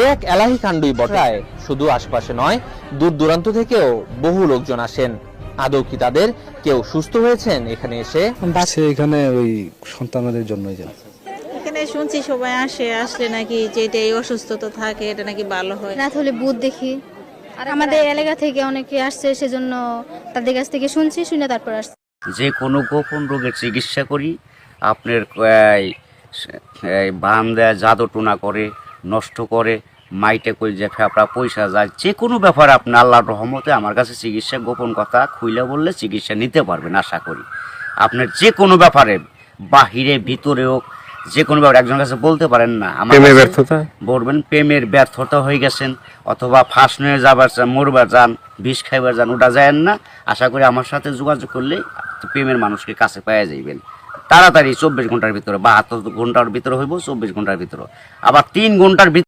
এক এলাহি কাণ্ডই বটে। শুধু আশপাশে নয়, দূর দূরান্ত থেকেও বহু লোকজন আসেন। আদৌ কি তাদের কেউ সুস্থ হয়েছেন এখানে এসে? এখানে ওই সন্তানদের জন্যই যায়। এখানে শুনছি সবাই আসলে নাকি যেটা এই অসুস্থতা থাকে এটা নাকি ভালো হয়। রাত হলে ভূত দেখি। আর আমাদের এলাকা থেকে অনেকে আসছে, সেজন্য তাদের কাছ থেকে শুনে তারপর আসছে। যে কোনো গোপন রোগের চিকিৎসা করি। আপনার বান দেয়, জাদু টোনা করে, নষ্ট করে, মাইটে কই যে ফেপড়া পয়সা যায়, যে কোনো ব্যাপারে আপনি আল্লাহর রহমতে আমার কাছে চিকিৎসা, গোপন কথা খুইলে বললে চিকিৎসা নিতে পারবেন আশা করি। আপনার যে কোনো ব্যাপারে, বাহিরে ভিতরেও যে কোনো ব্যাপারে একজনের কাছে বলতে পারেন না আমার ব্যর্থতা বলবেন প্রেমের ব্যর্থতা হয়ে গেছেন, অথবা ফাঁস নিয়ে যাবার চান, মরবার যান, বিষ খাইবার যান, ওটা যায় না। আশা করি আমার সাথে যোগাযোগ করলে প্রেমের মানুষকে কাছে পাওয়া যাইবেন তাড়াতাড়ি। 24 ঘন্টার ভিতরে, 72 ঘন্টার ভিতরে হইব, 24 ঘন্টার ভিতরে, আবার 3 ঘন্টার ভিতরে।